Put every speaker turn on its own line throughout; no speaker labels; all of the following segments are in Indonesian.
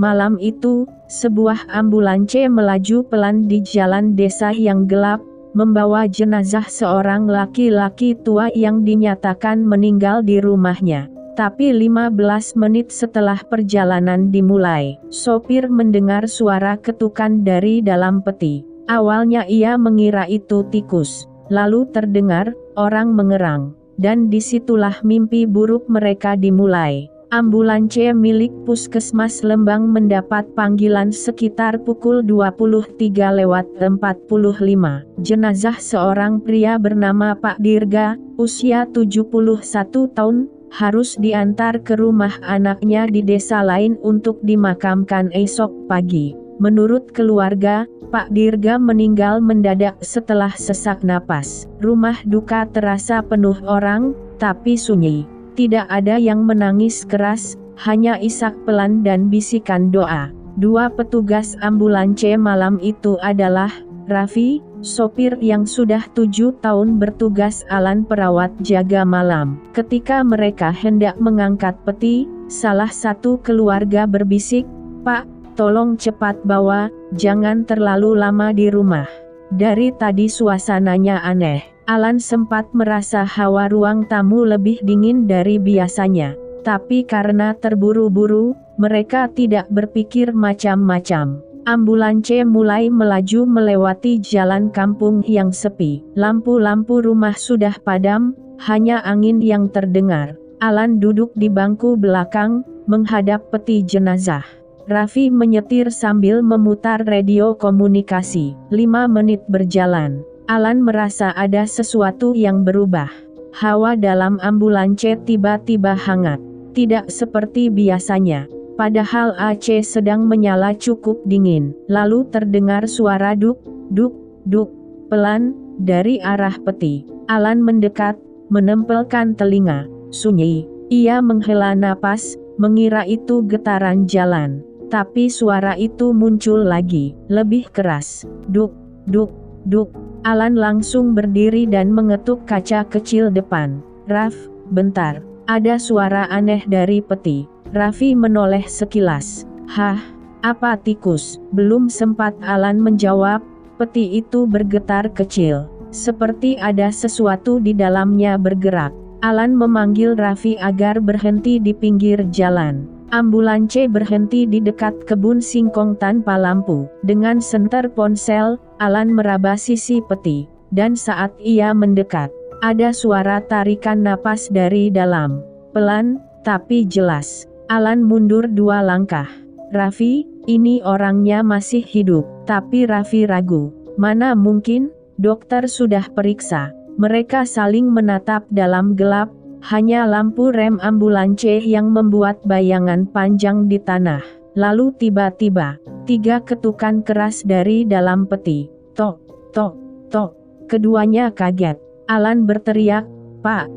Malam itu, sebuah ambulans melaju pelan di jalan desa yang gelap, membawa jenazah seorang laki-laki tua yang dinyatakan meninggal di rumahnya. Tapi 15 menit setelah perjalanan dimulai, sopir mendengar suara ketukan dari dalam peti. Awalnya ia mengira itu tikus, lalu terdengar orang mengerang, dan disitulah mimpi buruk mereka dimulai. Ambulans milik Puskesmas Lembang mendapat panggilan sekitar pukul 23:45. Jenazah seorang pria bernama Pak Dirga, usia 71 tahun, harus diantar ke rumah anaknya di desa lain untuk dimakamkan esok pagi. Menurut keluarga, Pak Dirga meninggal mendadak setelah sesak napas. Rumah duka terasa penuh orang, tapi sunyi. Tidak ada yang menangis keras, hanya isak pelan dan bisikan doa. Dua petugas ambulans malam itu adalah Raffi, sopir yang sudah 7 tahun bertugas, Alan perawat jaga malam. Ketika mereka hendak mengangkat peti, salah satu keluarga berbisik, "Pak, tolong cepat bawa, jangan terlalu lama di rumah. Dari tadi suasananya aneh." Alan sempat merasa hawa ruang tamu lebih dingin dari biasanya. Tapi karena terburu-buru, mereka tidak berpikir macam-macam. Ambulans mulai melaju melewati jalan kampung yang sepi. Lampu-lampu rumah sudah padam, hanya angin yang terdengar. Alan duduk di bangku belakang, menghadap peti jenazah. Raffi menyetir sambil memutar radio komunikasi. 5 menit berjalan. Alan merasa ada sesuatu yang berubah. Hawa dalam ambulans tiba-tiba hangat. Tidak seperti biasanya. Padahal AC sedang menyala cukup dingin. Lalu terdengar suara duk, duk, duk, pelan, dari arah peti. Alan mendekat, menempelkan telinga. Sunyi. Ia menghela napas, mengira itu getaran jalan. Tapi suara itu muncul lagi, lebih keras. Duk, duk, duk. Alan langsung berdiri dan mengetuk kaca kecil depan. "Raf, bentar. Ada suara aneh dari peti." Raffi menoleh sekilas. "Hah? Apa tikus?" Belum sempat Alan menjawab, peti itu bergetar kecil. Seperti ada sesuatu di dalamnya bergerak. Alan memanggil Raffi agar berhenti di pinggir jalan. Ambulans berhenti di dekat kebun singkong tanpa lampu. Dengan senter ponsel, Alan meraba sisi peti. Dan saat ia mendekat, ada suara tarikan napas dari dalam. Pelan, tapi jelas. Alan mundur 2 langkah. "Raffi, ini orangnya masih hidup." Tapi Raffi ragu. "Mana mungkin? Dokter sudah periksa." Mereka saling menatap dalam gelap. Hanya lampu rem ambulans yang membuat bayangan panjang di tanah. Lalu tiba-tiba, 3 ketukan keras dari dalam peti. Tok, tok, tok. Keduanya kaget. Alan berteriak, Pak,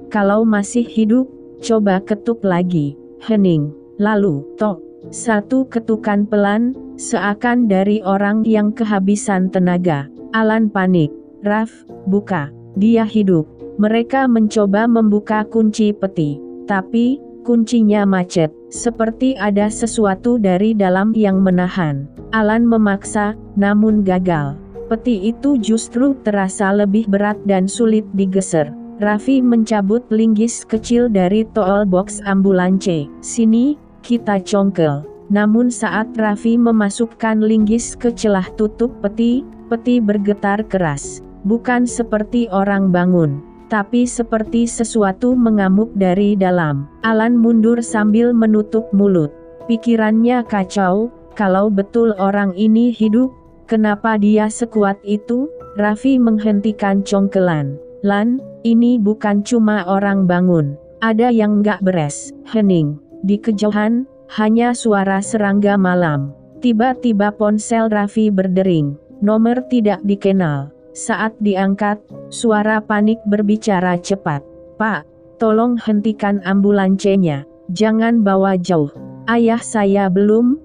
kalau masih hidup, coba ketuk lagi." Hening. Lalu, tok. 1 ketukan pelan, seakan dari orang yang kehabisan tenaga. Alan panik. "Raf, buka. Dia hidup." Mereka mencoba membuka kunci peti, tapi kuncinya macet, seperti ada sesuatu dari dalam yang menahan. Alan memaksa, namun gagal. Peti itu justru terasa lebih berat dan sulit digeser. Raffi mencabut linggis kecil dari tool box ambulans. "Sini, kita congkel." Namun saat Raffi memasukkan linggis ke celah tutup peti, peti bergetar keras. Bukan seperti orang bangun, tapi seperti sesuatu mengamuk dari dalam. Alan mundur sambil menutup mulut. Pikirannya kacau, kalau betul orang ini hidup, kenapa dia sekuat itu? Raffi menghentikan congkelan. "Lan, ini bukan cuma orang bangun. Ada yang gak beres." Hening. Di kejauhan, hanya suara serangga malam. Tiba-tiba ponsel Raffi berdering. Nomor tidak dikenal. Saat diangkat, suara panik berbicara cepat. "Pak, tolong hentikan ambulansnya. Jangan bawa jauh. Ayah saya belum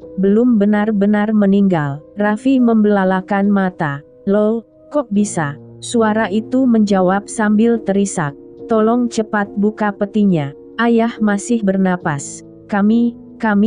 benar-benar meninggal." Raffi membelalakan mata. "Loh, kok bisa?" Suara itu menjawab sambil terisak. "Tolong cepat buka petinya. Ayah masih bernapas. Kami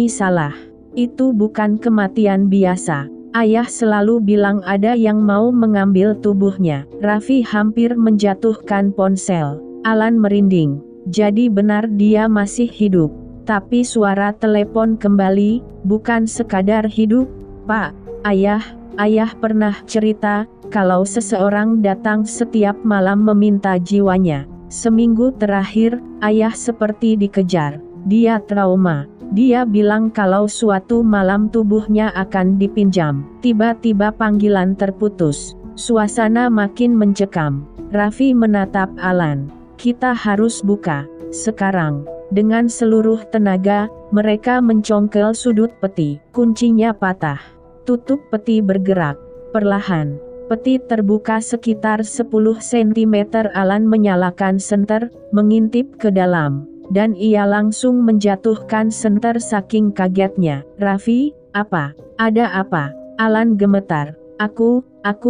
salah." Itu bukan kematian biasa. Ayah selalu bilang ada yang mau mengambil tubuhnya. Raffi hampir menjatuhkan ponsel. Alan merinding. Jadi benar dia masih hidup. Tapi suara telepon kembali, bukan sekadar hidup, Pak. Ayah pernah cerita, kalau seseorang datang setiap malam meminta jiwanya. Seminggu terakhir, ayah seperti dikejar. Dia trauma. Dia bilang kalau suatu malam tubuhnya akan dipinjam. Tiba-tiba panggilan terputus. Suasana makin mencekam. Raffi menatap Alan. Kita harus buka. Sekarang. Dengan seluruh tenaga, mereka mencongkel sudut peti. Kuncinya patah. Tutup peti bergerak. Perlahan. Peti terbuka sekitar 10 cm. Alan menyalakan senter, mengintip ke dalam. Dan ia langsung menjatuhkan senter saking kagetnya. Raffi, apa? Ada apa? Alan gemetar. Aku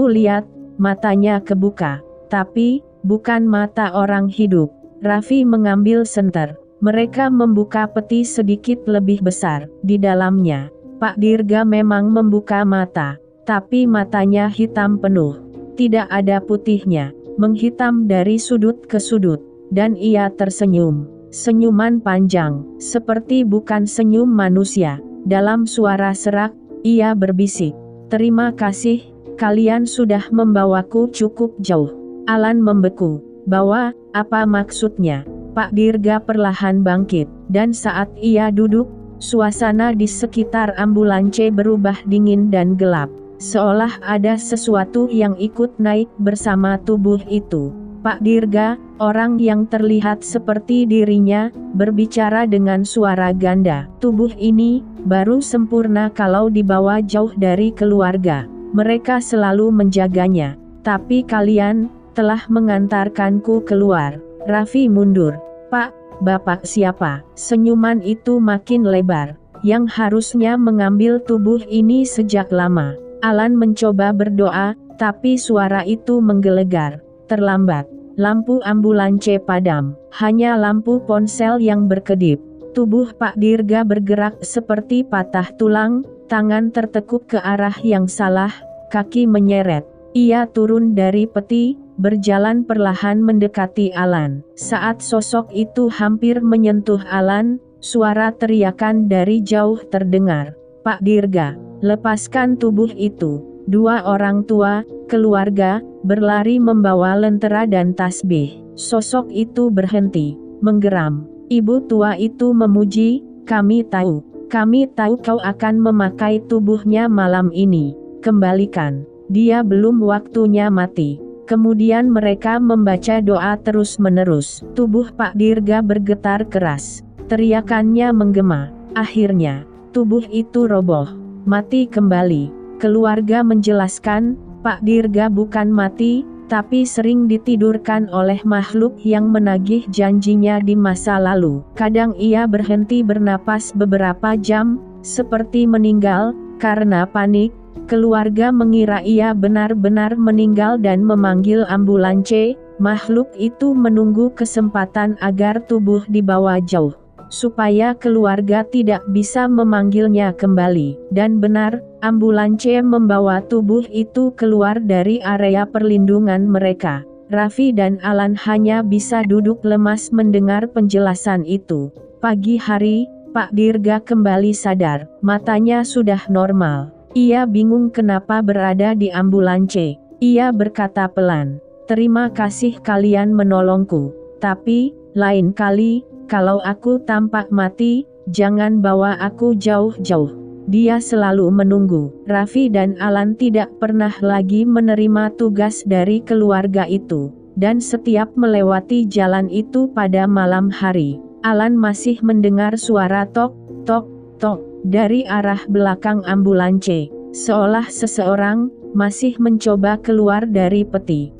lihat, matanya kebuka. Tapi, bukan mata orang hidup. Raffi mengambil senter. Mereka membuka peti sedikit lebih besar. Di dalamnya, Pak Dirga memang membuka mata. Tapi matanya hitam penuh. Tidak ada putihnya. Menghitam dari sudut ke sudut. Dan ia tersenyum. Senyuman panjang, seperti bukan senyum manusia. Dalam suara serak, ia berbisik. Terima kasih, kalian sudah membawaku cukup jauh. Alan membeku. Bawa, apa maksudnya? Pak Dirga perlahan bangkit, dan saat ia duduk, suasana di sekitar ambulans berubah dingin dan gelap. Seolah ada sesuatu yang ikut naik bersama tubuh itu. Pak Dirga, orang yang terlihat seperti dirinya, berbicara dengan suara ganda. Tubuh ini, baru sempurna kalau dibawa jauh dari keluarga. Mereka selalu menjaganya. Tapi kalian, telah mengantarkanku keluar. Raffi mundur. Pak, Bapak siapa? Senyuman itu makin lebar. Yang harusnya mengambil tubuh ini sejak lama. Alan mencoba berdoa, tapi suara itu menggelegar. Terlambat. Lampu ambulans padam. Hanya lampu ponsel yang berkedip. Tubuh Pak Dirga bergerak seperti patah tulang, tangan tertekuk ke arah yang salah, kaki menyeret. Ia turun dari peti, berjalan perlahan mendekati Alan. Saat sosok itu hampir menyentuh Alan, suara teriakan dari jauh terdengar. Pak Dirga, lepaskan tubuh itu. Dua orang tua, keluarga, berlari membawa lentera dan tasbih. Sosok itu berhenti, menggeram. Ibu tua itu memuji, kami tahu kau akan memakai tubuhnya malam ini. Kembalikan, dia belum waktunya mati. Kemudian mereka membaca doa terus-menerus. Tubuh Pak Dirga bergetar keras. Teriakannya menggema. Akhirnya, tubuh itu roboh. Mati kembali. Keluarga menjelaskan, Pak Dirga bukan mati, tapi sering ditidurkan oleh makhluk yang menagih janjinya di masa lalu. Kadang ia berhenti bernapas beberapa jam, seperti meninggal, karena panik. Keluarga mengira ia benar-benar meninggal dan memanggil ambulans. Makhluk itu menunggu kesempatan agar tubuh dibawa jauh, supaya keluarga tidak bisa memanggilnya kembali. Dan benar, ambulans membawa tubuh itu keluar dari area perlindungan mereka. Raffi dan Alan hanya bisa duduk lemas mendengar penjelasan itu. Pagi hari, Pak Dirga kembali sadar. Matanya sudah normal. Ia bingung kenapa berada di ambulans. Ia berkata pelan, "Terima kasih kalian menolongku. Tapi, lain kali, kalau aku tampak mati, jangan bawa aku jauh-jauh." Dia selalu menunggu. Raffi dan Alan tidak pernah lagi menerima tugas dari keluarga itu. Dan setiap melewati jalan itu pada malam hari, Alan masih mendengar suara tok, tok, tok, dari arah belakang ambulans. Seolah seseorang masih mencoba keluar dari peti.